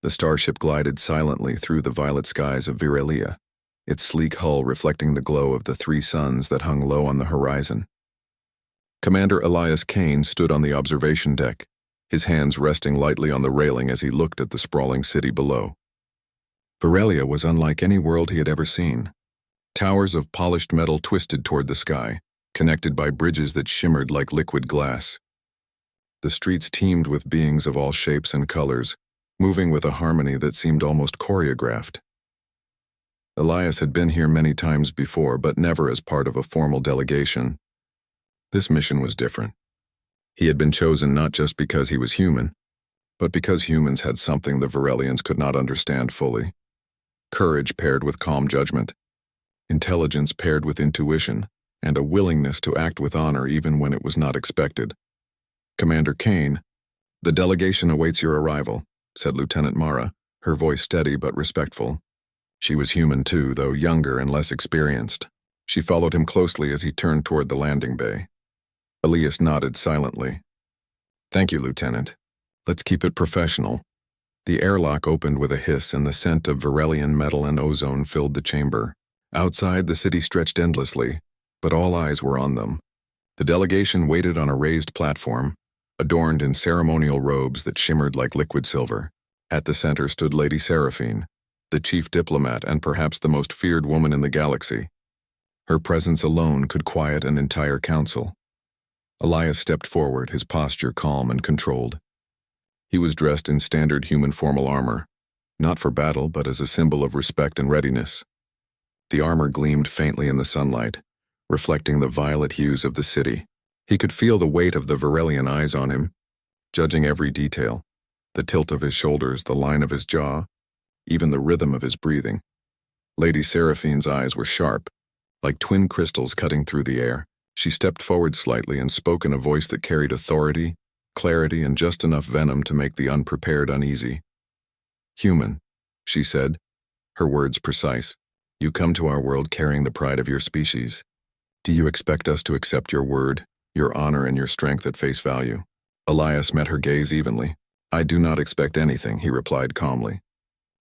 The starship glided silently through the violet skies of Virelia, its sleek hull reflecting the glow of the three suns that hung low on the horizon. Commander Elias Kane stood on the observation deck, his hands resting lightly on the railing as he looked at the sprawling city below. Virelia was unlike any world he had ever seen. Towers of polished metal twisted toward the sky, connected by bridges that shimmered like liquid glass. The streets teemed with beings of all shapes and colors, moving with a harmony that seemed almost choreographed. Elias had been here many times before, but never as part of a formal delegation. This mission was different. He had been chosen not just because he was human, but because humans had something the Virelians could not understand fully. Courage paired with calm judgment, intelligence paired with intuition, and a willingness to act with honor even when it was not expected. "Commander Kane, the delegation awaits your arrival," said Lieutenant Mara, her voice steady but respectful. She was human too, though younger and less experienced. She followed him closely as he turned toward the landing bay. Elias nodded silently. "Thank you, Lieutenant. Let's keep it professional." The airlock opened with a hiss and the scent of Virelian metal and ozone filled the chamber. Outside, the city stretched endlessly, but all eyes were on them. The delegation waited on a raised platform, adorned in ceremonial robes that shimmered like liquid silver. At the center stood Lady Seraphine, the chief diplomat and perhaps the most feared woman in the galaxy. Her presence alone could quiet an entire council. Elias stepped forward, his posture calm and controlled. He was dressed in standard human formal armor, not for battle but as a symbol of respect and readiness. The armor gleamed faintly in the sunlight, reflecting the violet hues of the city. He could feel the weight of the Virelian eyes on him, judging every detail, the tilt of his shoulders, the line of his jaw, even the rhythm of his breathing. Lady Seraphine's eyes were sharp, like twin crystals cutting through the air. She stepped forward slightly and spoke in a voice that carried authority, clarity, and just enough venom to make the unprepared uneasy. "Human," she said, her words precise. "You come to our world carrying the pride of your species. Do you expect us to accept your word, your honor, and your strength at face value?" Elias met her gaze evenly. "I do not expect anything," he replied calmly.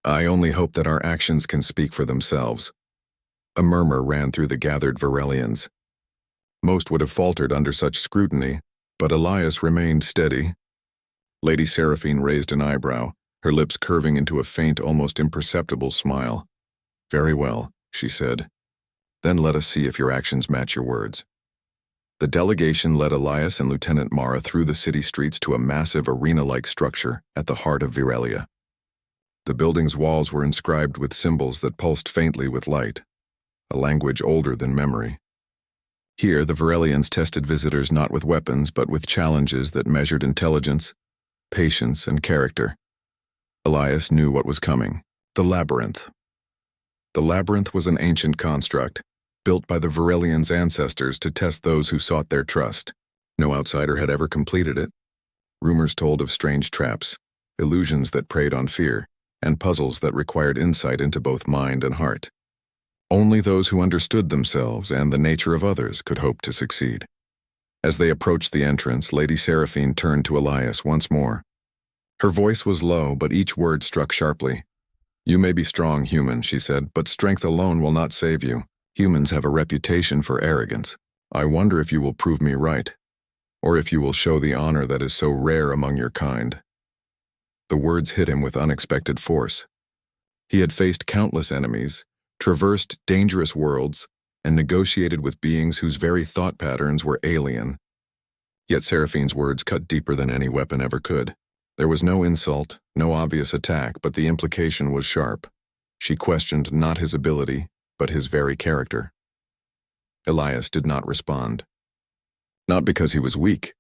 "I only hope that our actions can speak for themselves." A murmur ran through the gathered Virelians. Most would have faltered under such scrutiny, but Elias remained steady. Lady Seraphine raised an eyebrow, her lips curving into a faint, almost imperceptible smile. "Very well," she said. "Then let us see if your actions match your words." The delegation led Elias and Lieutenant Mara through the city streets to a massive arena-like structure at the heart of Virelia. The building's walls were inscribed with symbols that pulsed faintly with light, a language older than memory. Here, the Virelians tested visitors not with weapons, but with challenges that measured intelligence, patience, and character. Elias knew what was coming: the labyrinth. The labyrinth was an ancient construct, built by the Virelians' ancestors to test those who sought their trust. No outsider had ever completed it. Rumors told of strange traps, illusions that preyed on fear, and puzzles that required insight into both mind and heart. Only those who understood themselves and the nature of others could hope to succeed. As they approached the entrance, Lady Seraphine turned to Elias once more. Her voice was low, but each word struck sharply. "You may be strong, human," she said, "but strength alone will not save you. Humans have a reputation for arrogance. I wonder if you will prove me right, or if you will show the honor that is so rare among your kind." The words hit him with unexpected force. He had faced countless enemies, traversed dangerous worlds, and negotiated with beings whose very thought patterns were alien. Yet Seraphine's words cut deeper than any weapon ever could. There was no insult, no obvious attack, but the implication was sharp. She questioned not his ability, but his very character. Elias did not respond. Not because he was weak,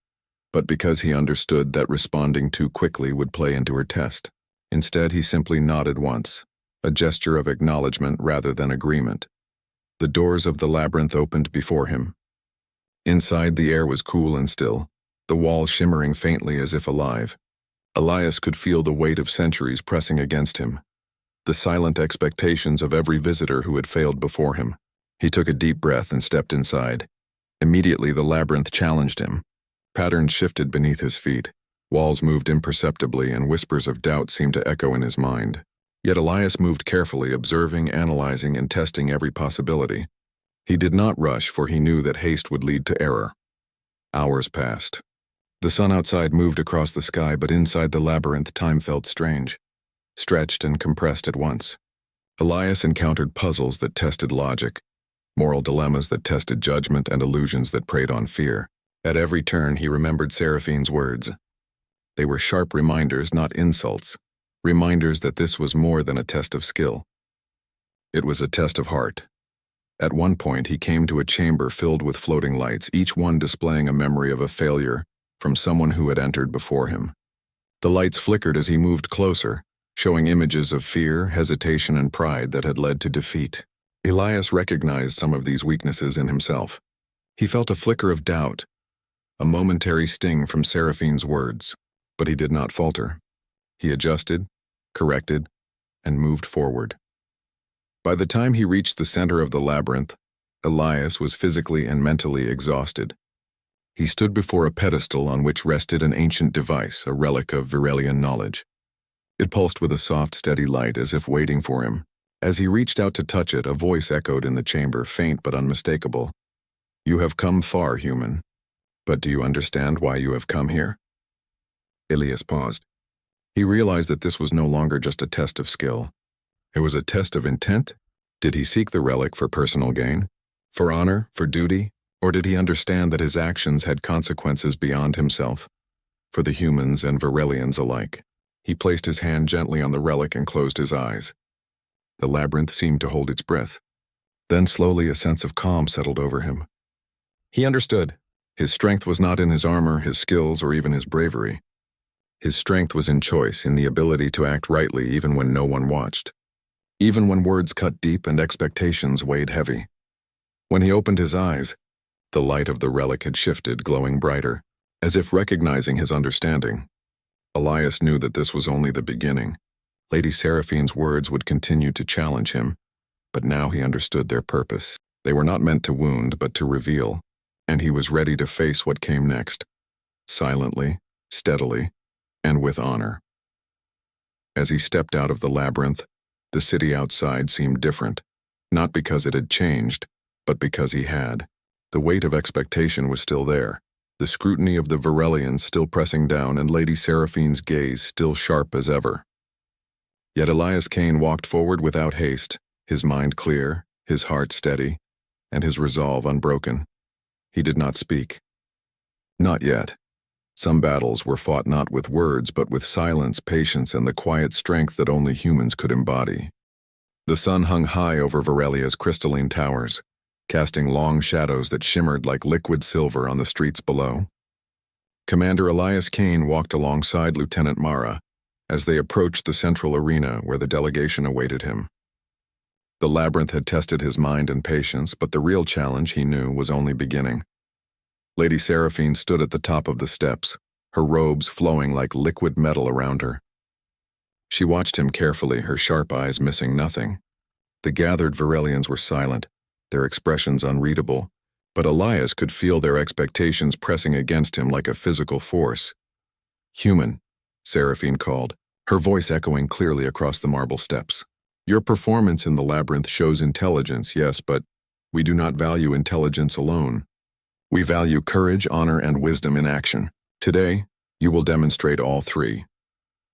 but because he understood that responding too quickly would play into her test. Instead, he simply nodded once, a gesture of acknowledgement rather than agreement. The doors of the labyrinth opened before him. Inside, the air was cool and still, the walls shimmering faintly as if alive. Elias could feel the weight of centuries pressing against him, the silent expectations of every visitor who had failed before him. He took a deep breath and stepped inside. Immediately, the labyrinth challenged him. Patterns shifted beneath his feet, Walls moved imperceptibly, and whispers of doubt seemed to echo in his mind. Yet Elias moved carefully, observing, analyzing, and testing every possibility. He did not rush, for he knew that haste would lead to error. Hours passed. The sun outside moved across the sky, but inside the labyrinth time felt strange, stretched and compressed at once. Elias encountered puzzles that tested logic, moral dilemmas that tested judgment, and illusions that preyed on fear. At every turn, he remembered Seraphine's words. They were sharp reminders, not insults, reminders that this was more than a test of skill. It was a test of heart. At one point, he came to a chamber filled with floating lights, each one displaying a memory of a failure from someone who had entered before him. The lights flickered as he moved closer, showing images of fear, hesitation, and pride that had led to defeat. Elias recognized some of these weaknesses in himself. He felt a flicker of doubt, a momentary sting from Seraphine's words, but he did not falter. He adjusted, corrected, and moved forward. By the time he reached the center of the labyrinth, Elias was physically and mentally exhausted. He stood before a pedestal on which rested an ancient device, a relic of Virelian knowledge. It pulsed with a soft, steady light, as if waiting for him. As he reached out to touch it, a voice echoed in the chamber, faint but unmistakable. "You have come far, human. But do you understand why you have come here?" Elias paused. He realized that this was no longer just a test of skill. It was a test of intent. Did he seek the relic for personal gain? For honor? For duty? Or did he understand that his actions had consequences beyond himself, for the humans and Virelians alike? He placed his hand gently on the relic and closed his eyes. The labyrinth seemed to hold its breath. Then slowly a sense of calm settled over him. He understood. His strength was not in his armor, his skills, or even his bravery. His strength was in choice, in the ability to act rightly even when no one watched, even when words cut deep and expectations weighed heavy. When he opened his eyes, the light of the relic had shifted, glowing brighter, as if recognizing his understanding. Elias knew that this was only the beginning. Lady Seraphine's words would continue to challenge him, but now he understood their purpose. They were not meant to wound, but to reveal, and he was ready to face what came next, silently, steadily, and with honor. As he stepped out of the labyrinth, the city outside seemed different, not because it had changed, but because he had. The weight of expectation was still there, the scrutiny of the Virelians still pressing down, and Lady Seraphine's gaze still sharp as ever. Yet Elias Kane walked forward without haste, his mind clear, his heart steady, and his resolve unbroken. He did not speak. Not yet. Some battles were fought not with words, but with silence, patience, and the quiet strength that only humans could embody. The sun hung high over Virelia's crystalline towers, casting long shadows that shimmered like liquid silver on the streets below. Commander Elias Kane walked alongside Lieutenant Mara as they approached the central arena where the delegation awaited him. The labyrinth had tested his mind and patience, but the real challenge, he knew, was only beginning. Lady Seraphine stood at the top of the steps, her robes flowing like liquid metal around her. She watched him carefully, her sharp eyes missing nothing. The gathered Virelians were silent, their expressions unreadable, but Elias could feel their expectations pressing against him like a physical force. "Human," Seraphine called, her voice echoing clearly across the marble steps. "Your performance in the labyrinth shows intelligence, yes, but we do not value intelligence alone. We value courage, honor, and wisdom in action. Today, you will demonstrate all three."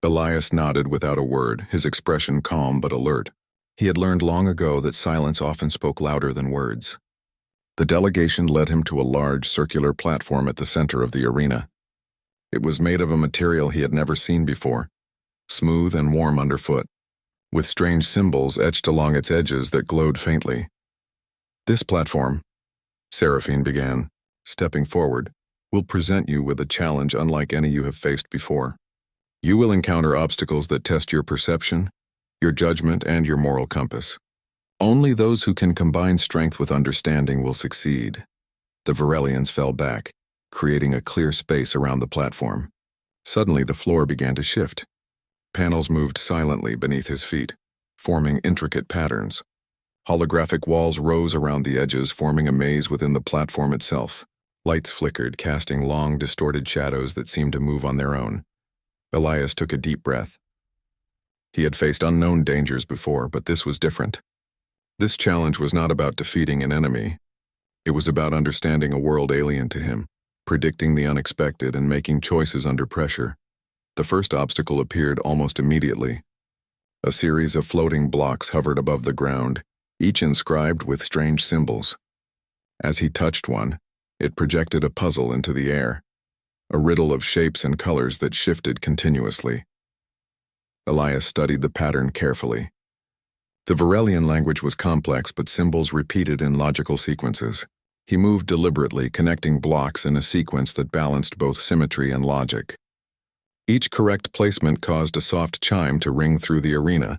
Elias nodded without a word, his expression calm but alert. He had learned long ago that silence often spoke louder than words. The delegation led him to a large circular platform at the center of the arena. It was made of a material he had never seen before, smooth and warm underfoot, with strange symbols etched along its edges that glowed faintly. "This platform," Seraphine began, stepping forward, "will present you with a challenge unlike any you have faced before. You will encounter obstacles that test your perception, your judgment, and your moral compass. Only those who can combine strength with understanding will succeed." The Virelians fell back, creating a clear space around the platform. Suddenly, the floor began to shift. Panels moved silently beneath his feet, forming intricate patterns. Holographic walls rose around the edges, forming a maze within the platform itself. Lights flickered, casting long, distorted shadows that seemed to move on their own. Elias took a deep breath. He had faced unknown dangers before, but this was different. This challenge was not about defeating an enemy. It was about understanding a world alien to him, predicting the unexpected and making choices under pressure. The first obstacle appeared almost immediately. A series of floating blocks hovered above the ground, each inscribed with strange symbols. As he touched one, it projected a puzzle into the air, a riddle of shapes and colors that shifted continuously. Elias studied the pattern carefully. The Varelian language was complex, but symbols repeated in logical sequences. He moved deliberately, connecting blocks in a sequence that balanced both symmetry and logic. Each correct placement caused a soft chime to ring through the arena,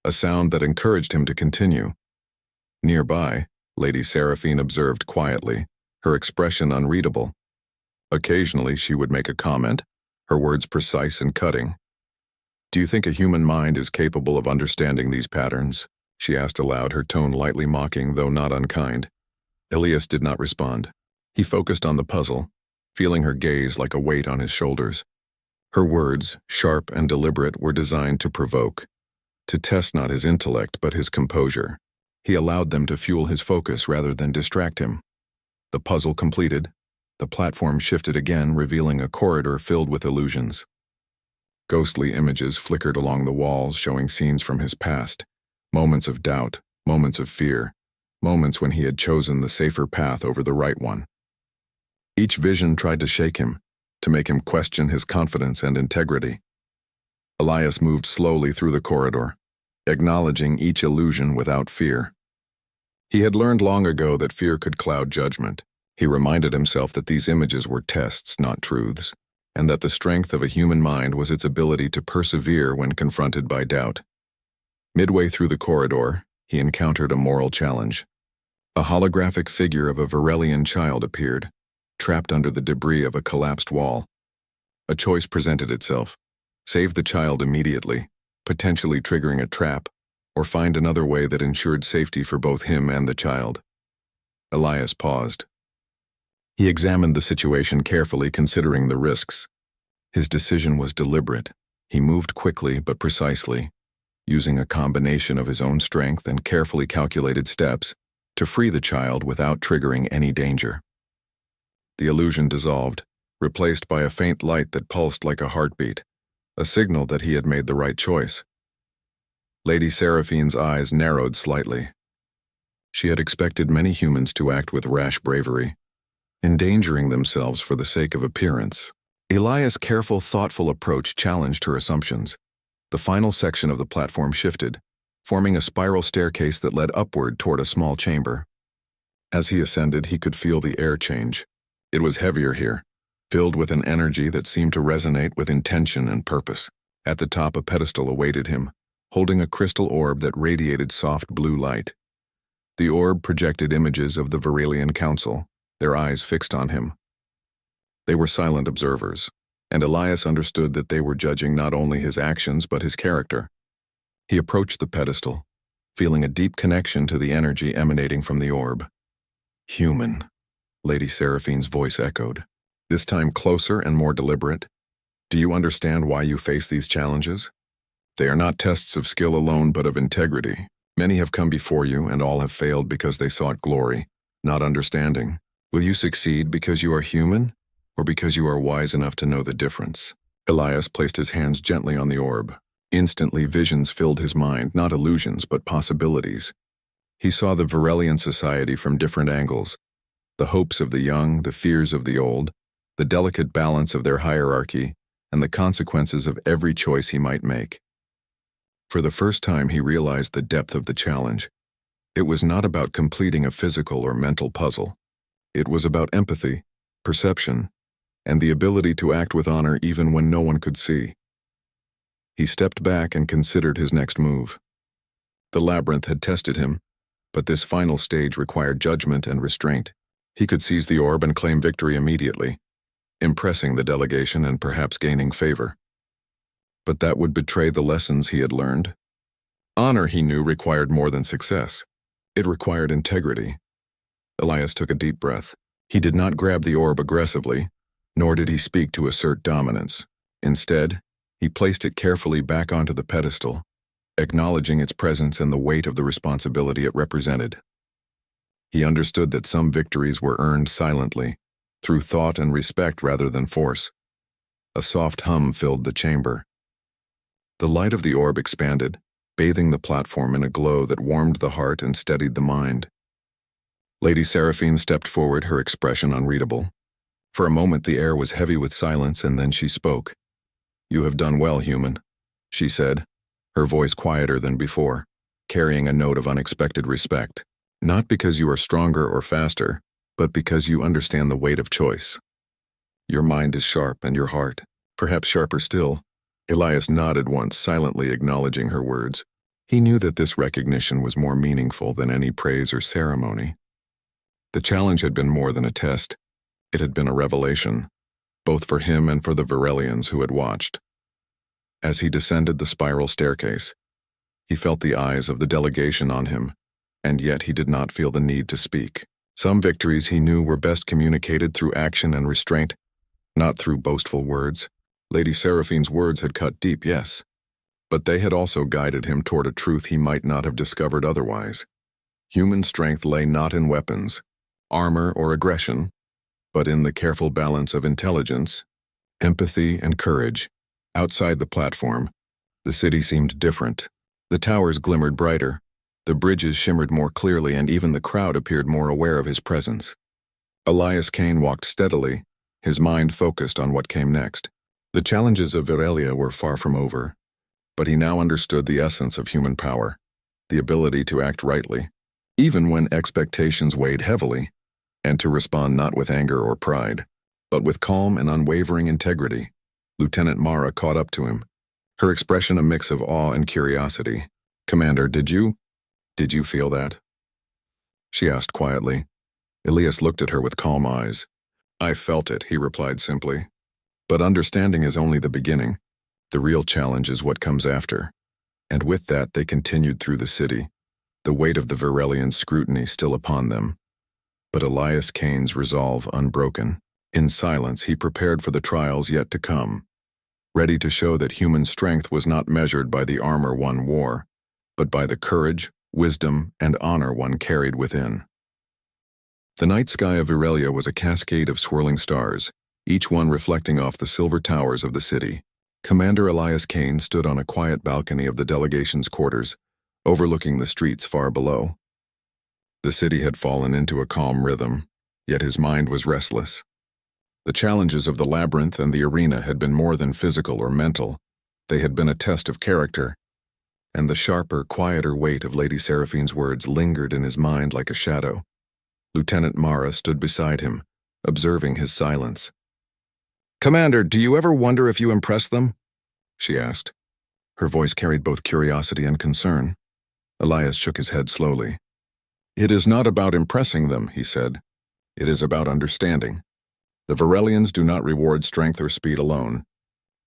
a sound that encouraged him to continue. Nearby, Lady Seraphine observed quietly, her expression unreadable. Occasionally she would make a comment, her words precise and cutting. "Do you think a human mind is capable of understanding these patterns?" she asked aloud, her tone lightly mocking, though not unkind. Elias did not respond. He focused on the puzzle, feeling her gaze like a weight on his shoulders. Her words, sharp and deliberate, were designed to provoke, to test not his intellect but his composure. He allowed them to fuel his focus rather than distract him. The puzzle completed, the platform shifted again, revealing a corridor filled with illusions. Ghostly images flickered along the walls, showing scenes from his past, moments of doubt, moments of fear, moments when he had chosen the safer path over the right one. Each vision tried to shake him, to make him question his confidence and integrity. Elias moved slowly through the corridor, acknowledging each illusion without fear. He had learned long ago that fear could cloud judgment. He reminded himself that these images were tests, not truths, and that the strength of a human mind was its ability to persevere when confronted by doubt. Midway through the corridor, he encountered a moral challenge. A holographic figure of a Varelian child appeared, trapped under the debris of a collapsed wall. A choice presented itself: save the child immediately, potentially triggering a trap, or find another way that ensured safety for both him and the child. Elias paused. He examined the situation carefully, considering the risks. His decision was deliberate. He moved quickly but precisely, using a combination of his own strength and carefully calculated steps to free the child without triggering any danger. The illusion dissolved, replaced by a faint light that pulsed like a heartbeat, a signal that he had made the right choice. Lady Seraphine's eyes narrowed slightly. She had expected many humans to act with rash bravery, endangering themselves for the sake of appearance. Elias' careful, thoughtful approach challenged her assumptions. The final section of the platform shifted, forming a spiral staircase that led upward toward a small chamber. As he ascended, he could feel the air change. It was heavier here, filled with an energy that seemed to resonate with intention and purpose. At the top, a pedestal awaited him, holding a crystal orb that radiated soft blue light. The orb projected images of the Varelian Council, their eyes fixed on him. They were silent observers, and Elias understood that they were judging not only his actions but his character. He approached the pedestal, feeling a deep connection to the energy emanating from the orb. "Human," Lady Seraphine's voice echoed, this time closer and more deliberate. "Do you understand why you face these challenges? They are not tests of skill alone but of integrity. Many have come before you, and all have failed because they sought glory, not understanding. Will you succeed because you are human, or because you are wise enough to know the difference?" Elias placed his hands gently on the orb. Instantly, visions filled his mind, not illusions, but possibilities. He saw the Varelian society from different angles: the hopes of the young, the fears of the old, the delicate balance of their hierarchy, and the consequences of every choice he might make. For the first time, he realized the depth of the challenge. It was not about completing a physical or mental puzzle. It was about empathy, perception, and the ability to act with honor even when no one could see. He stepped back and considered his next move. The labyrinth had tested him, but this final stage required judgment and restraint. He could seize the orb and claim victory immediately, impressing the delegation and perhaps gaining favor. But that would betray the lessons he had learned. Honor, he knew, required more than success. It required integrity. Elias took a deep breath. He did not grab the orb aggressively, nor did he speak to assert dominance. Instead, he placed it carefully back onto the pedestal, acknowledging its presence and the weight of the responsibility it represented. He understood that some victories were earned silently, through thought and respect rather than force. A soft hum filled the chamber. The light of the orb expanded, bathing the platform in a glow that warmed the heart and steadied the mind. Lady Seraphine stepped forward, her expression unreadable. For a moment the air was heavy with silence, and then she spoke. "You have done well, human," she said, her voice quieter than before, carrying a note of unexpected respect. "Not because you are stronger or faster, but because you understand the weight of choice. Your mind is sharp and your heart, perhaps sharper still." Elias nodded once, silently acknowledging her words. He knew that this recognition was more meaningful than any praise or ceremony. The challenge had been more than a test. It had been a revelation, both for him and for the Virelians who had watched. As he descended the spiral staircase, he felt the eyes of the delegation on him, and yet he did not feel the need to speak. Some victories he knew were best communicated through action and restraint, not through boastful words. Lady Seraphine's words had cut deep, yes, but they had also guided him toward a truth he might not have discovered otherwise. Human strength lay not in weapons, armor, or aggression, but in the careful balance of intelligence, empathy, and courage. Outside the platform, the city seemed different. The towers glimmered brighter, the bridges shimmered more clearly, and even the crowd appeared more aware of his presence. Elias Kane walked steadily, his mind focused on what came next. The challenges of Virelia were far from over, but he now understood the essence of human power, the ability to act rightly, even when expectations weighed heavily, and to respond not with anger or pride, but with calm and unwavering integrity. Lieutenant Mara caught up to him, her expression a mix of awe and curiosity. "Commander, did you feel that?" she asked quietly. Elias looked at her with calm eyes. "I felt it," he replied simply. "But understanding is only the beginning. The real challenge is what comes after." And with that they continued through the city, the weight of the Virelian scrutiny still upon them, but Elias Kane's resolve unbroken. In silence he prepared for the trials yet to come, ready to show that human strength was not measured by the armor one wore, but by the courage, wisdom, and honor one carried within. The night sky of Virelia was a cascade of swirling stars, each one reflecting off the silver towers of the city. Commander Elias Kane stood on a quiet balcony of the delegation's quarters, overlooking the streets far below. The city had fallen into a calm rhythm, yet his mind was restless. The challenges of the labyrinth and the arena had been more than physical or mental. They had been a test of character, and the sharper, quieter weight of Lady Seraphine's words lingered in his mind like a shadow. Lieutenant Mara stood beside him, observing his silence. "Commander, do you ever wonder if you impress them?" she asked. Her voice carried both curiosity and concern. Elias shook his head slowly. "It is not about impressing them," he said. "It is about understanding. The Virelians do not reward strength or speed alone.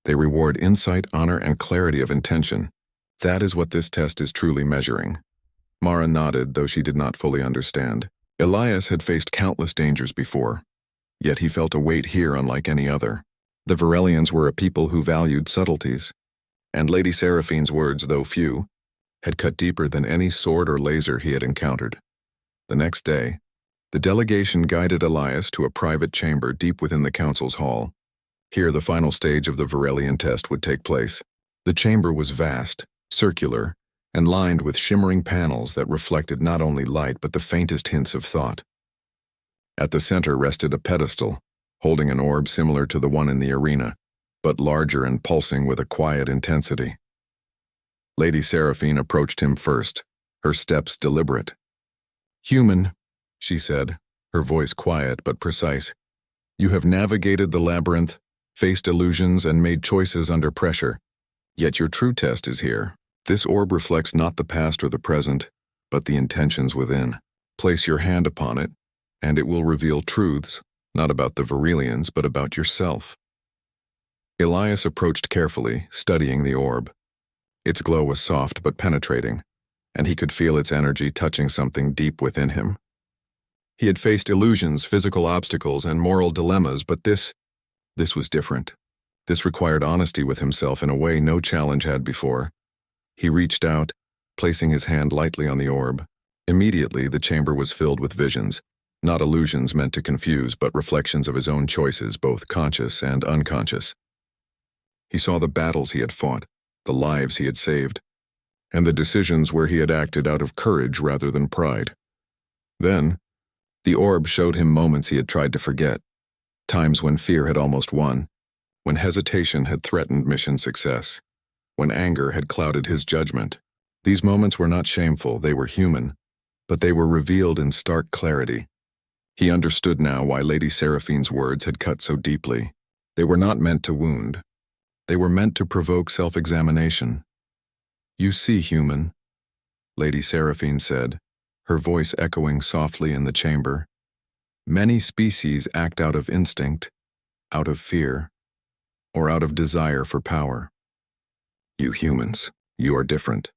They reward insight, honor, and clarity of intention. That is what this test is truly measuring." Mara nodded, though she did not fully understand. Elias had faced countless dangers before, yet he felt a weight here unlike any other. The Virelians were a people who valued subtleties, and Lady Seraphine's words, though few, had cut deeper than any sword or laser he had encountered. The next day, the delegation guided Elias to a private chamber deep within the council's hall. Here the final stage of the Virelian test would take place. The chamber was vast, circular, and lined with shimmering panels that reflected not only light but the faintest hints of thought. At the center rested a pedestal, holding an orb similar to the one in the arena, but larger and pulsing with a quiet intensity. Lady Seraphine approached him first, her steps deliberate. "Human," she said, her voice quiet but precise, "you have navigated the labyrinth, faced illusions, and made choices under pressure. Yet your true test is here. This orb reflects not the past or the present, but the intentions within. Place your hand upon it, and it will reveal truths, not about the Virelians, but about yourself." Elias approached carefully, studying the orb. Its glow was soft but penetrating, and he could feel its energy touching something deep within him. He had faced illusions, physical obstacles, and moral dilemmas, but this was different. This required honesty with himself in a way no challenge had before. He reached out, placing his hand lightly on the orb. Immediately, the chamber was filled with visions, not illusions meant to confuse, but reflections of his own choices, both conscious and unconscious. He saw the battles he had fought, the lives he had saved, and the decisions where he had acted out of courage rather than pride. Then, the orb showed him moments he had tried to forget, times when fear had almost won, when hesitation had threatened mission success, when anger had clouded his judgment. These moments were not shameful, they were human, but they were revealed in stark clarity. He understood now why Lady Seraphine's words had cut so deeply. They were not meant to wound. They were meant to provoke self-examination. "You see, human," Lady Seraphine said, her voice echoing softly in the chamber. "Many species act out of instinct, out of fear, or out of desire for power. You humans, you are different.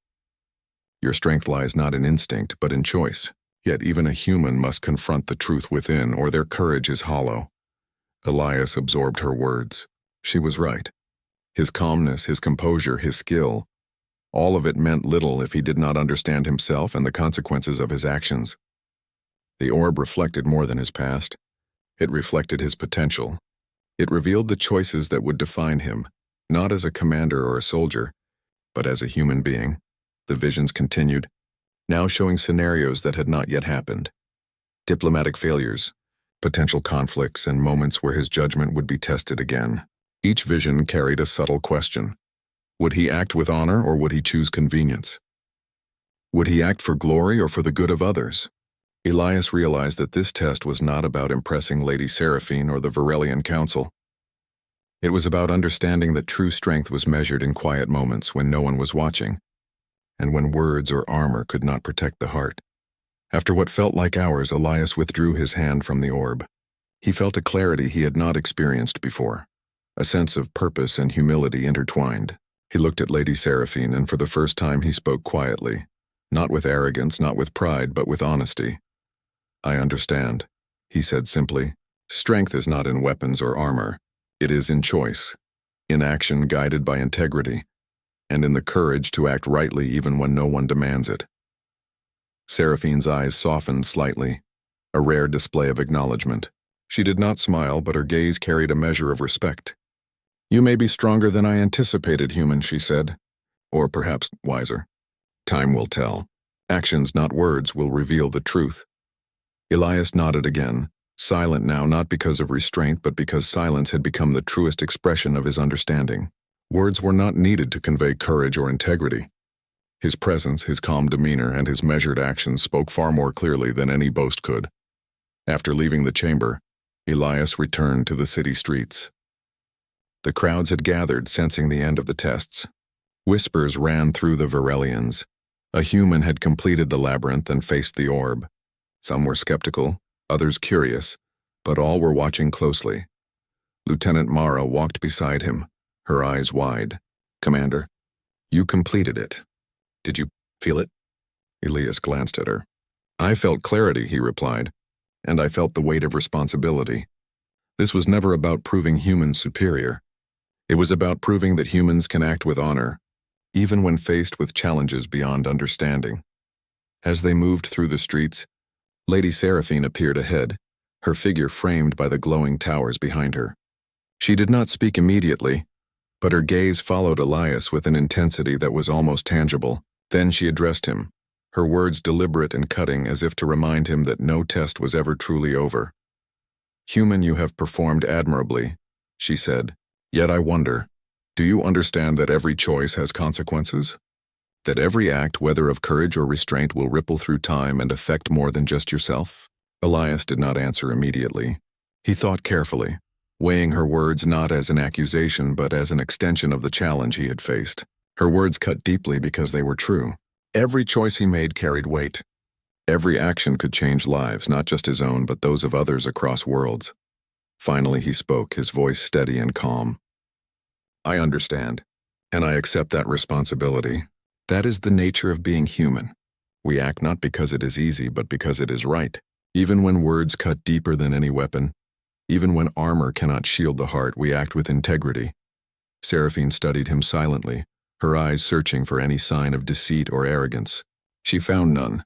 Your strength lies not in instinct, but in choice. Yet even a human must confront the truth within, or their courage is hollow." Elias absorbed her words. She was right. His calmness, his composure, his skill, all of it meant little if he did not understand himself and the consequences of his actions. The orb reflected more than his past. It reflected his potential. It revealed the choices that would define him, not as a commander or a soldier, but as a human being. The visions continued, now showing scenarios that had not yet happened. Diplomatic failures, potential conflicts, and moments where his judgment would be tested again. Each vision carried a subtle question. Would he act with honor, or would he choose convenience? Would he act for glory or for the good of others? Elias realized that this test was not about impressing Lady Seraphine or the Varelian Council. It was about understanding that true strength was measured in quiet moments when no one was watching, and when words or armor could not protect the heart. After what felt like hours, Elias withdrew his hand from the orb. He felt a clarity he had not experienced before, a sense of purpose and humility intertwined. He looked at Lady Seraphine, and for the first time he spoke quietly, not with arrogance, not with pride, but with honesty. "I understand," he said simply. "Strength is not in weapons or armor. It is in choice, in action guided by integrity, and in the courage to act rightly even when no one demands it." Seraphine's eyes softened slightly, a rare display of acknowledgement. She did not smile, but her gaze carried a measure of respect. "You may be stronger than I anticipated, human," she said, "or perhaps wiser. Time will tell. Actions, not words, will reveal the truth." Elias nodded again, silent now not because of restraint but because silence had become the truest expression of his understanding. Words were not needed to convey courage or integrity. His presence, his calm demeanor, and his measured actions spoke far more clearly than any boast could. After leaving the chamber, Elias returned to the city streets. The crowds had gathered, sensing the end of the tests. Whispers ran through the Varelians. A human had completed the labyrinth and faced the orb. Some were skeptical, others curious, but all were watching closely. Lieutenant Mara walked beside him, her eyes wide. "Commander, you completed it. Did you feel it?" Elias glanced at her. "I felt clarity," he replied, "and I felt the weight of responsibility. This was never about proving humans superior. It was about proving that humans can act with honor, even when faced with challenges beyond understanding." As they moved through the streets, Lady Seraphine appeared ahead, her figure framed by the glowing towers behind her. She did not speak immediately, but her gaze followed Elias with an intensity that was almost tangible. Then she addressed him, her words deliberate and cutting as if to remind him that no test was ever truly over. "Human, you have performed admirably," she said. "Yet I wonder, do you understand that every choice has consequences? That every act, whether of courage or restraint, will ripple through time and affect more than just yourself?" Elias did not answer immediately. He thought carefully, weighing her words not as an accusation but as an extension of the challenge he had faced. Her words cut deeply because they were true. Every choice he made carried weight. Every action could change lives, not just his own but those of others across worlds. Finally he spoke, his voice steady and calm. "I understand, and I accept that responsibility. That is the nature of being human. We act not because it is easy, but because it is right. Even when words cut deeper than any weapon, even when armor cannot shield the heart, we act with integrity. Seraphine studied him silently, her eyes searching for any sign of deceit or arrogance. She found none.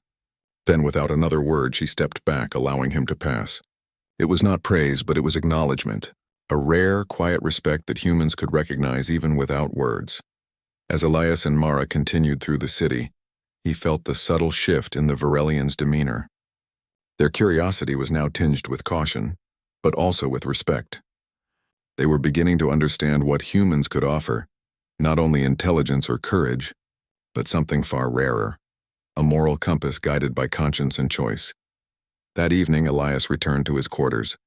Then, without another word, she stepped back, allowing him to pass. It was not praise, but it was acknowledgement, a rare, quiet respect that humans could recognize even without words. As Elias and Mara continued through the city, he felt the subtle shift in the Varelians' demeanor. Their curiosity was now tinged with caution, but also with respect. They were beginning to understand what humans could offer, not only intelligence or courage, but something far rarer, a moral compass guided by conscience and choice. That evening, Elias returned to his quarters.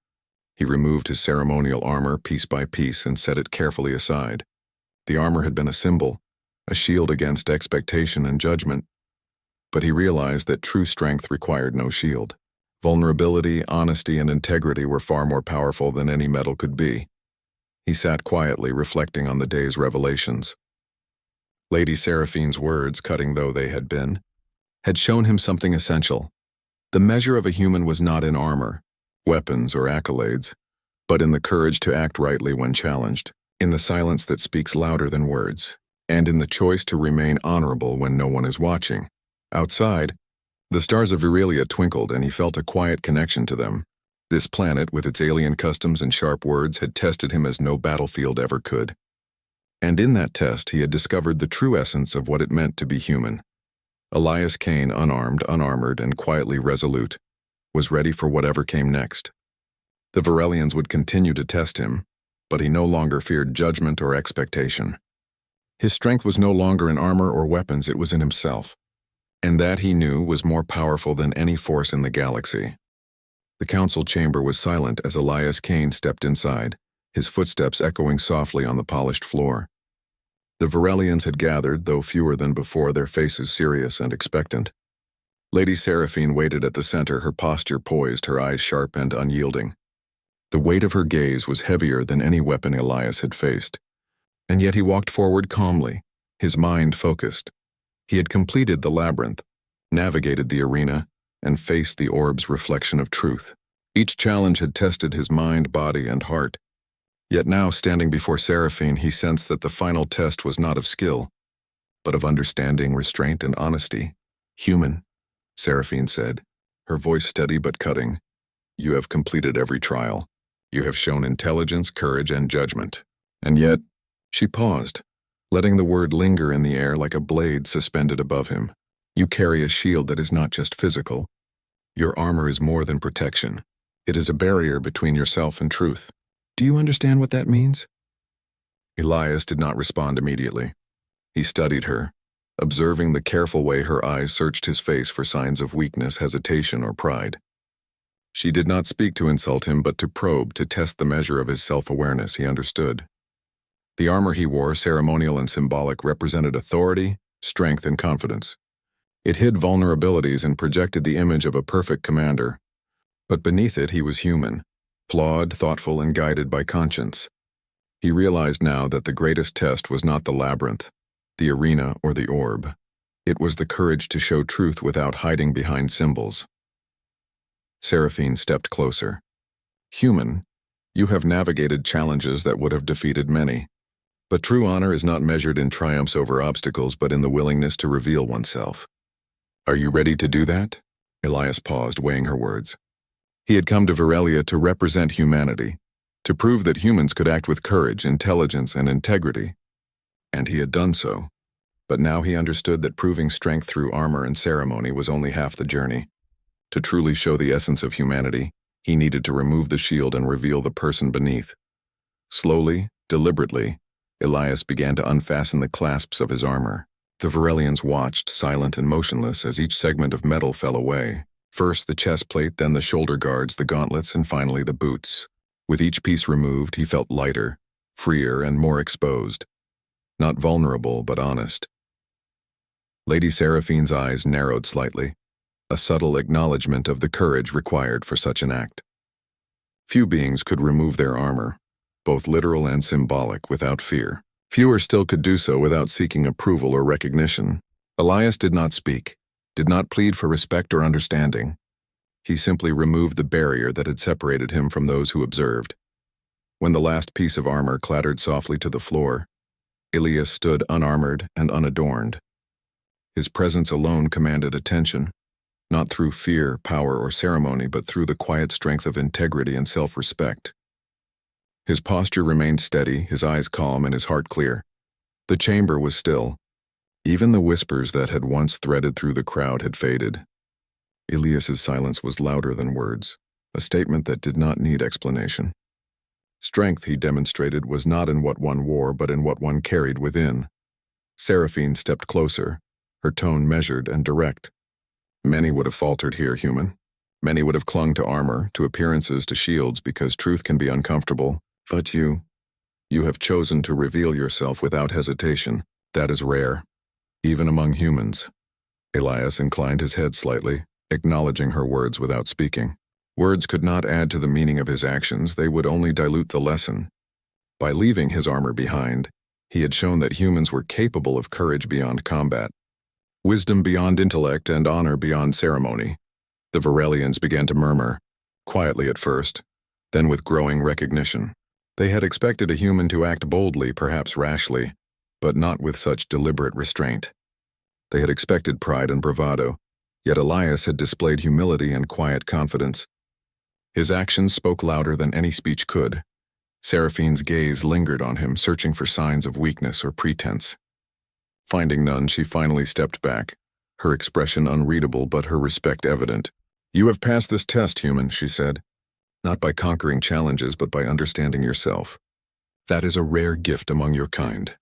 He removed his ceremonial armor piece by piece and set it carefully aside. The armor had been a symbol, a shield against expectation and judgment, but he realized that true strength required no shield. Vulnerability, honesty, and integrity were far more powerful than any metal could be. He sat quietly, reflecting on the day's revelations. Lady Seraphine's words, cutting though they had been, had shown him something essential. The measure of a human was not in armor, weapons, or accolades, but in the courage to act rightly when challenged, in the silence that speaks louder than words, and in the choice to remain honorable when no one is watching. Outside, the stars of Virelia twinkled, and he felt a quiet connection to them. This planet, with its alien customs and sharp words, had tested him as no battlefield ever could. And in that test, he had discovered the true essence of what it meant to be human. Elias Kane, unarmed, unarmored, and quietly resolute, was ready for whatever came next. The Varelians would continue to test him, but he no longer feared judgment or expectation. His strength was no longer in armor or weapons, it was in himself. And that, he knew, was more powerful than any force in the galaxy. The council chamber was silent as Elias Kane stepped inside, his footsteps echoing softly on the polished floor. The Varelians had gathered, though fewer than before, their faces serious and expectant. Lady Seraphine waited at the center, her posture poised, her eyes sharp and unyielding. The weight of her gaze was heavier than any weapon Elias had faced, and yet he walked forward calmly, his mind focused. He had completed the labyrinth, navigated the arena, and faced the orb's reflection of truth. Each challenge had tested his mind, body, and heart. Yet now, standing before Seraphine, he sensed that the final test was not of skill, but of understanding, restraint, and honesty. "Human," Seraphine said, her voice steady but cutting. "You have completed every trial. You have shown intelligence, courage, and judgment. And yet," she paused, letting the word linger in the air like a blade suspended above him. "You carry a shield that is not just physical. Your armor is more than protection. It is a barrier between yourself and truth. Do you understand what that means?" Elias did not respond immediately. He studied her, observing the careful way her eyes searched his face for signs of weakness, hesitation, or pride. She did not speak to insult him, but to probe, to test the measure of his self-awareness. He understood. The armor he wore, ceremonial and symbolic, represented authority, strength, and confidence. It hid vulnerabilities and projected the image of a perfect commander. But beneath it, he was human, flawed, thoughtful, and guided by conscience. He realized now that the greatest test was not the labyrinth, the arena, or the orb. It was the courage to show truth without hiding behind symbols. Seraphine stepped closer. "Human, you have navigated challenges that would have defeated many. But true honor is not measured in triumphs over obstacles, but in the willingness to reveal oneself. Are you ready to do that?" Elias paused, weighing her words. He had come to Virelia to represent humanity, to prove that humans could act with courage, intelligence, and integrity. And he had done so. But now he understood that proving strength through armor and ceremony was only half the journey. To truly show the essence of humanity, he needed to remove the shield and reveal the person beneath. Slowly, deliberately, Elias began to unfasten the clasps of his armor. The Varelians watched, silent and motionless, as each segment of metal fell away. First the chest plate, then the shoulder guards, the gauntlets, and finally the boots. With each piece removed, he felt lighter, freer, and more exposed. Not vulnerable, but honest. Lady Seraphine's eyes narrowed slightly, a subtle acknowledgement of the courage required for such an act. Few beings could remove their armor, both literal and symbolic, without fear. Fewer still could do so without seeking approval or recognition. Elias did not speak, did not plead for respect or understanding. He simply removed the barrier that had separated him from those who observed. When the last piece of armor clattered softly to the floor, Elias stood unarmored and unadorned. His presence alone commanded attention, not through fear, power, or ceremony, but through the quiet strength of integrity and self-respect. His posture remained steady, his eyes calm, and his heart clear. The chamber was still. Even the whispers that had once threaded through the crowd had faded. Elias's silence was louder than words, a statement that did not need explanation. Strength, he demonstrated, was not in what one wore, but in what one carried within. Seraphine stepped closer, her tone measured and direct. Many would have faltered here, human. Many would have clung to armor, to appearances, to shields, because truth can be uncomfortable. But you have chosen to reveal yourself without hesitation. That is rare, even among humans. Elias inclined his head slightly, acknowledging her words without speaking. Words could not add to the meaning of his actions, they would only dilute the lesson. By leaving his armor behind, he had shown that humans were capable of courage beyond combat, wisdom beyond intellect, and honor beyond ceremony. The Varelians began to murmur, quietly at first, then with growing recognition. They had expected a human to act boldly, perhaps rashly, but not with such deliberate restraint. They had expected pride and bravado, yet Elias had displayed humility and quiet confidence. His actions spoke louder than any speech could. Seraphine's gaze lingered on him, searching for signs of weakness or pretense. Finding none, she finally stepped back, her expression unreadable but her respect evident. "You have passed this test, human," she said. "Not by conquering challenges, but by understanding yourself. That is a rare gift among your kind."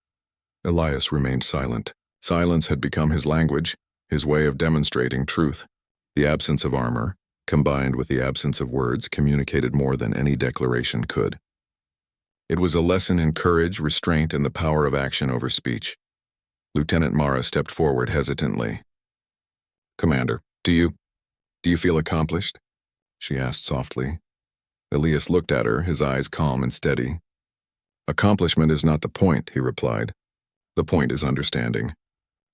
Elias remained silent. Silence had become his language, his way of demonstrating truth. The absence of armor, combined with the absence of words, communicated more than any declaration could. It was a lesson in courage, restraint, and the power of action over speech. Lieutenant Mara stepped forward hesitantly. "Commander, do you feel accomplished?" she asked softly. Elias looked at her, his eyes calm and steady. "Accomplishment is not the point," he replied. "The point is understanding.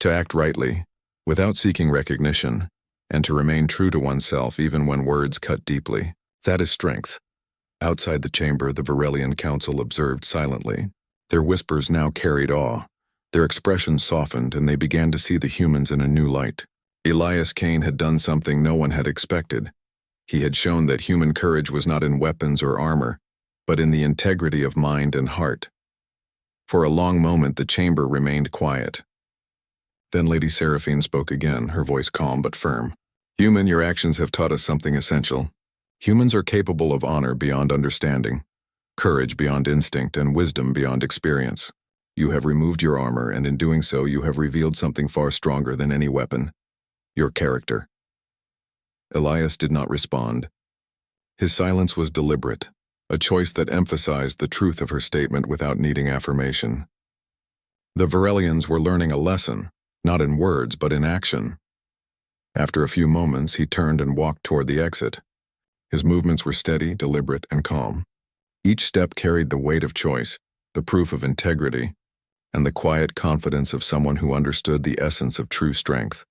To act rightly, without seeking recognition, and to remain true to oneself even when words cut deeply. That is strength." Outside the chamber, the Varelian council observed silently. Their whispers now carried awe. Their expressions softened, and they began to see the humans in a new light. Elias Kane had done something no one had expected. He had shown that human courage was not in weapons or armor, but in the integrity of mind and heart. For a long moment, the chamber remained quiet. Then Lady Seraphine spoke again, her voice calm but firm. "Human, your actions have taught us something essential. Humans are capable of honor beyond understanding, courage beyond instinct, and wisdom beyond experience. You have removed your armor, and in doing so, you have revealed something far stronger than any weapon: your character." Elias did not respond. His silence was deliberate, a choice that emphasized the truth of her statement without needing affirmation. The Varelians were learning a lesson, not in words but in action. After a few moments, he turned and walked toward the exit. His movements were steady, deliberate, and calm. Each step carried the weight of choice, the proof of integrity, and the quiet confidence of someone who understood the essence of true strength.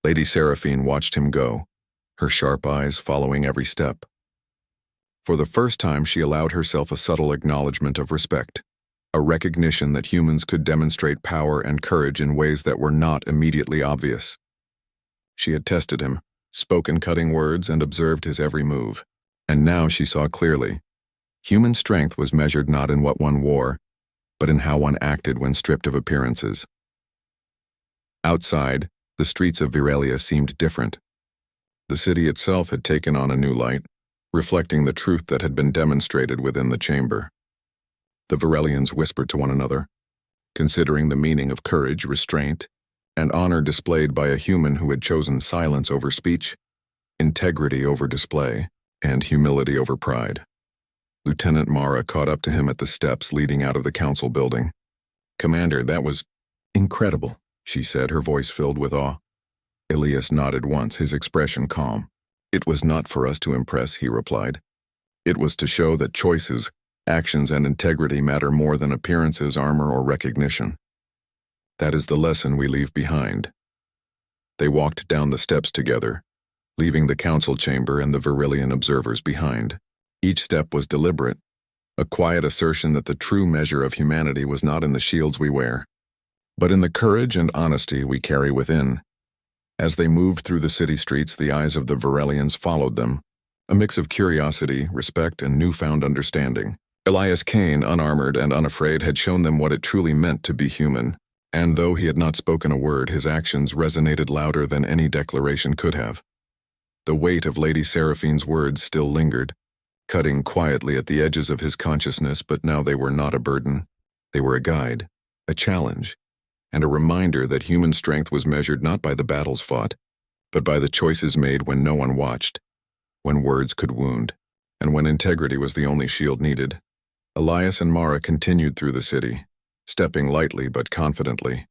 Lady Seraphine watched him go, her sharp eyes following every step. For the first time, she allowed herself a subtle acknowledgement of respect, a recognition that humans could demonstrate power and courage in ways that were not immediately obvious. She had tested him, spoken cutting words, and observed his every move. And now she saw clearly. Human strength was measured not in what one wore, but in how one acted when stripped of appearances. Outside, the streets of Virelia seemed different. The city itself had taken on a new light, reflecting the truth that had been demonstrated within the chamber. The Varelians whispered to one another, considering the meaning of courage, restraint, and honor displayed by a human who had chosen silence over speech, integrity over display, and humility over pride. Lieutenant Mara caught up to him at the steps leading out of the council building. "Commander, that was incredible," she said, her voice filled with awe. Elias nodded once, his expression calm. "It was not for us to impress," he replied. "It was to show that choices, actions, and integrity matter more than appearances, armor, or recognition. That is the lesson we leave behind." They walked down the steps together, leaving the council chamber and the Virillian observers behind. Each step was deliberate, a quiet assertion that the true measure of humanity was not in the shields we wear, but in the courage and honesty we carry within. As they moved through the city streets, the eyes of the Virillians followed them, a mix of curiosity, respect, and newfound understanding. Elias Kane, unarmored and unafraid, had shown them what it truly meant to be human, and though he had not spoken a word, his actions resonated louder than any declaration could have. The weight of Lady Seraphine's words still lingered, cutting quietly at the edges of his consciousness, but now they were not a burden. They were a guide, a challenge, and a reminder that human strength was measured not by the battles fought, but by the choices made when no one watched, when words could wound, and when integrity was the only shield needed. Elias and Mara continued through the city, stepping lightly but confidently.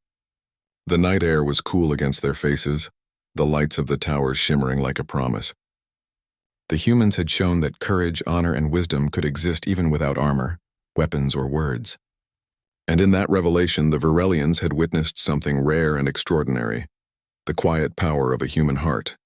The night air was cool against their faces, the lights of the towers shimmering like a promise. The humans had shown that courage, honor, and wisdom could exist even without armor, weapons, or words. And in that revelation, the Virillians had witnessed something rare and extraordinary, the quiet power of a human heart.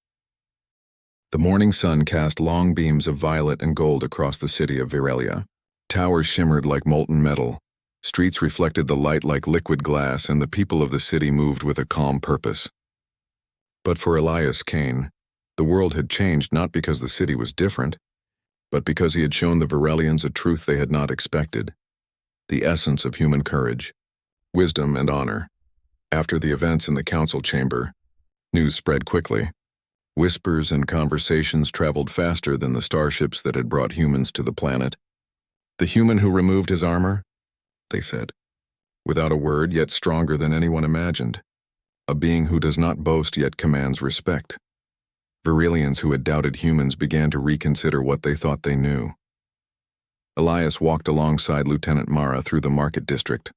The morning sun cast long beams of violet and gold across the city of Virelia. Towers shimmered like molten metal, streets reflected the light like liquid glass, and the people of the city moved with a calm purpose. But for Elias Kane, the world had changed not because the city was different, but because he had shown the Virillians a truth they had not expected, the essence of human courage, wisdom, and honor. After the events in the council chamber, news spread quickly. Whispers and conversations traveled faster than the starships that had brought humans to the planet. "The human who removed his armor," they said, without a word, yet stronger than anyone imagined. A being who does not boast yet commands respect. Virillians who had doubted humans began to reconsider what they thought they knew. Elias walked alongside Lieutenant Mara through the market district.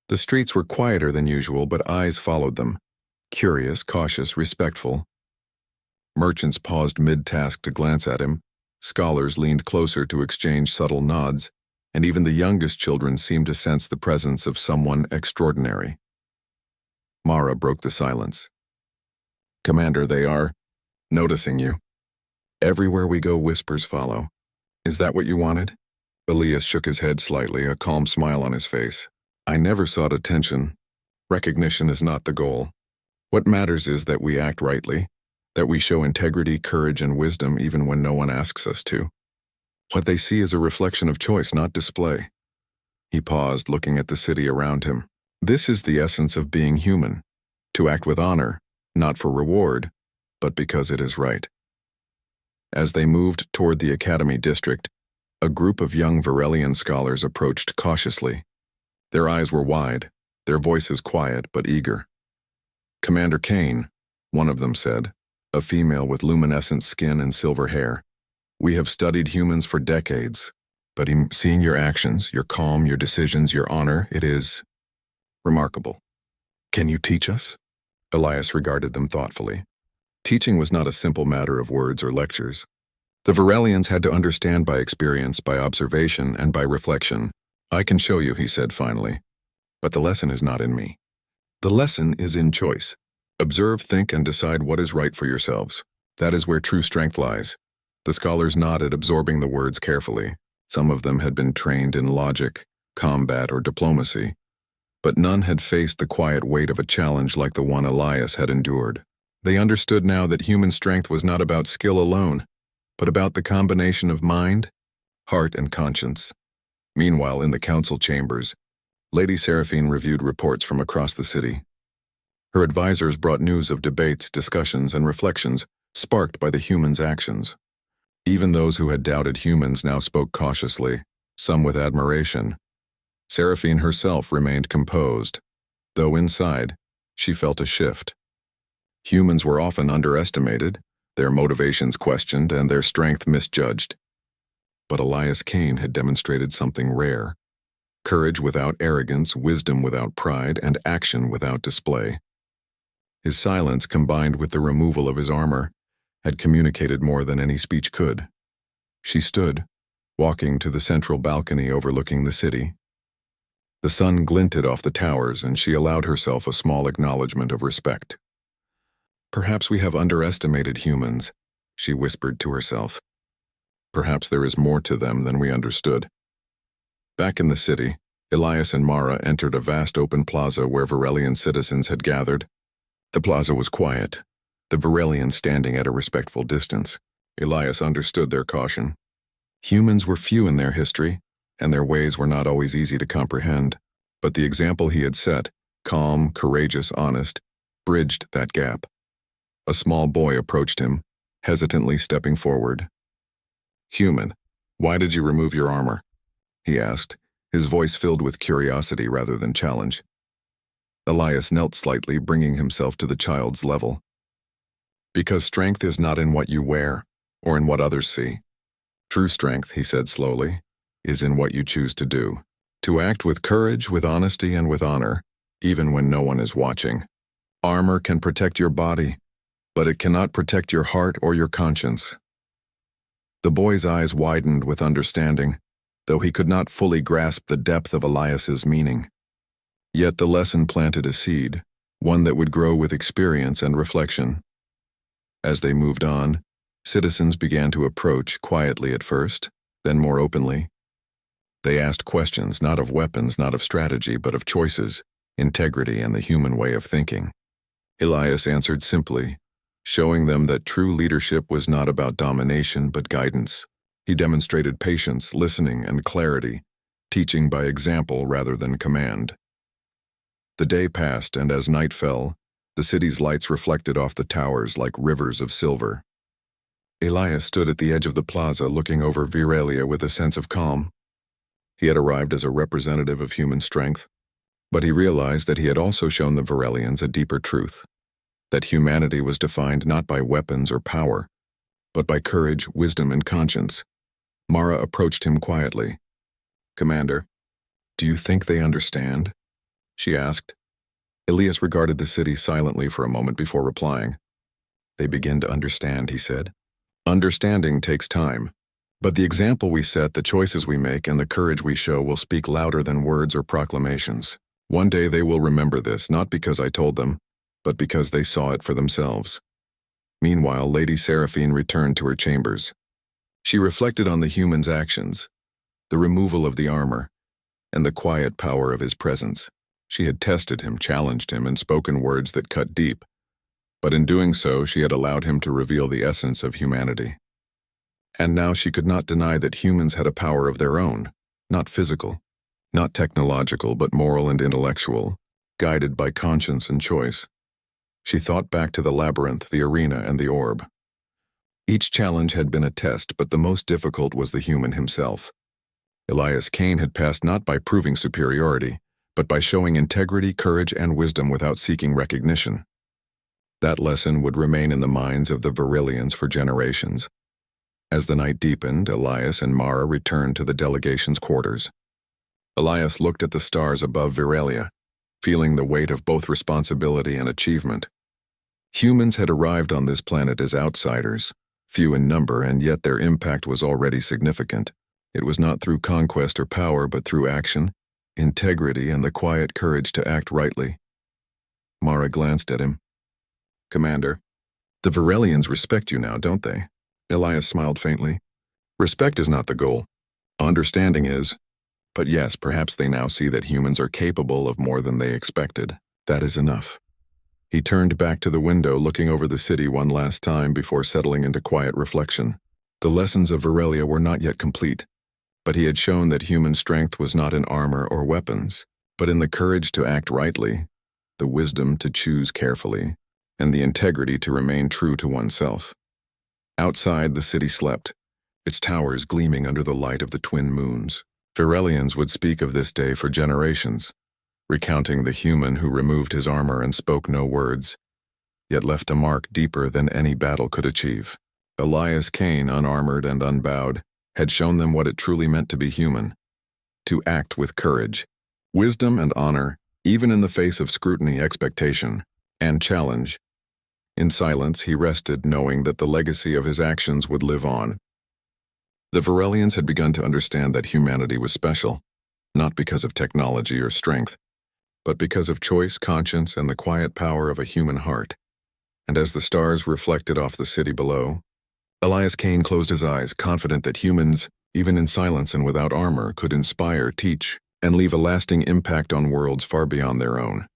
The streets were quieter than usual, but eyes followed them, curious, cautious, respectful. Merchants paused mid-task to glance at him, scholars leaned closer to exchange subtle nods, and even the youngest children seemed to sense the presence of someone extraordinary. Mara broke the silence. "Commander, they are noticing you. Everywhere we go, whispers follow. Is that what you wanted?" Elias shook his head slightly, a calm smile on his face. "I never sought attention. Recognition is not the goal. What matters is that we act rightly, that we show integrity, courage, and wisdom even when no one asks us to. What they see is a reflection of choice, not display." He paused, looking at the city around him. "This is the essence of being human, to act with honor, not for reward, but because it is right." As they moved toward the Academy district, a group of young Virillian scholars approached cautiously. Their eyes were wide, their voices quiet but eager. "Commander Kane," one of them said, a female with luminescent skin and silver hair. "We have studied humans for decades, but in seeing your actions, your calm, your decisions, your honor, it is remarkable. Can you teach us?" Elias regarded them thoughtfully. Teaching was not a simple matter of words or lectures. The Virillians had to understand by experience, by observation, and by reflection. "I can show you," he said finally, "but the lesson is not in me. The lesson is in choice. Observe, think, and decide what is right for yourselves. That is where true strength lies." The scholars nodded, absorbing the words carefully. Some of them had been trained in logic, combat, or diplomacy, but none had faced the quiet weight of a challenge like the one Elias had endured. They understood now that human strength was not about skill alone, but about the combination of mind, heart, and conscience. Meanwhile, in the council chambers, Lady Seraphine reviewed reports from across the city. Her advisors brought news of debates, discussions, and reflections sparked by the humans' actions. Even those who had doubted humans now spoke cautiously, some with admiration. Seraphine herself remained composed, though inside, she felt a shift. Humans were often underestimated, their motivations questioned, and their strength misjudged. But Elias Kane had demonstrated something rare: courage without arrogance, wisdom without pride, and action without display. His silence, combined with the removal of his armor, had communicated more than any speech could. She stood, walking to the central balcony overlooking the city. The sun glinted off the towers, and she allowed herself a small acknowledgement of respect. "Perhaps we have underestimated humans," she whispered to herself. Perhaps there is more to them than we understood. Back in the city, Elias and Mara entered a vast open plaza where Virelian citizens had gathered. The plaza was quiet, the Virelians standing at a respectful distance. Elias understood their caution. Humans were few in their history, and their ways were not always easy to comprehend. But the example he had set, calm, courageous, honest, bridged that gap. A small boy approached him, hesitantly stepping forward. "Human, why did you remove your armor?" he asked, his voice filled with curiosity rather than challenge. Elias knelt slightly, bringing himself to the child's level. "Because strength is not in what you wear, or in what others see. True strength," he said slowly, "is in what you choose to do. To act with courage, with honesty, and with honor, even when no one is watching. Armor can protect your body, but it cannot protect your heart or your conscience." The boy's eyes widened with understanding, though he could not fully grasp the depth of Elias's meaning. Yet the lesson planted a seed, one that would grow with experience and reflection. As they moved on, citizens began to approach, quietly at first, then more openly. They asked questions, not of weapons, not of strategy, but of choices, integrity, and the human way of thinking. Elias answered simply, showing them that true leadership was not about domination but guidance. He demonstrated patience, listening, and clarity, teaching by example rather than command. The day passed, and as night fell, the city's lights reflected off the towers like rivers of silver. Elias stood at the edge of the plaza looking over Virelia with a sense of calm. He had arrived as a representative of human strength, but he realized that he had also shown the Virelians a deeper truth, that humanity was defined not by weapons or power, but by courage, wisdom, and conscience. Mara approached him quietly. "Commander, do you think they understand?" she asked. Elias regarded the city silently for a moment before replying. "They begin to understand," he said. "Understanding takes time, but the example we set, the choices we make, and the courage we show will speak louder than words or proclamations. One day they will remember this, not because I told them, but because they saw it for themselves." Meanwhile, Lady Seraphine returned to her chambers. She reflected on the human's actions, the removal of the armor, and the quiet power of his presence. She had tested him, challenged him, and spoken words that cut deep, but in doing so she had allowed him to reveal the essence of humanity. And now she could not deny that humans had a power of their own, not physical, not technological, but moral and intellectual, guided by conscience and choice. She thought back to the labyrinth, the arena, and the orb. Each challenge had been a test, but the most difficult was the human himself. Elias Kane had passed not by proving superiority, but by showing integrity, courage, and wisdom without seeking recognition. That lesson would remain in the minds of the Virelians for generations. As the night deepened, Elias and Mara returned to the delegation's quarters. Elias looked at the stars above Virelia, feeling the weight of both responsibility and achievement. Humans had arrived on this planet as outsiders, few in number, and yet their impact was already significant. It was not through conquest or power, but through action, integrity, and the quiet courage to act rightly. Mara glanced at him. "Commander, the Virelians respect you now, don't they?" Elias smiled faintly. "Respect is not the goal. Understanding is. But yes, perhaps they now see that humans are capable of more than they expected. That is enough." He turned back to the window, looking over the city one last time before settling into quiet reflection. The lessons of Virelia were not yet complete, but he had shown that human strength was not in armor or weapons, but in the courage to act rightly, the wisdom to choose carefully, and the integrity to remain true to oneself. Outside, the city slept, its towers gleaming under the light of the twin moons. Virelians would speak of this day for generations, recounting the human who removed his armor and spoke no words, yet left a mark deeper than any battle could achieve. Elias Kane, unarmored and unbowed, had shown them what it truly meant to be human, to act with courage, wisdom, and honor, even in the face of scrutiny, expectation, and challenge. In silence, he rested, knowing that the legacy of his actions would live on. The Virelians had begun to understand that humanity was special, not because of technology or strength, but because of choice, conscience, and the quiet power of a human heart. And as the stars reflected off the city below, Elias Kane closed his eyes, confident that humans, even in silence and without armor, could inspire, teach, and leave a lasting impact on worlds far beyond their own.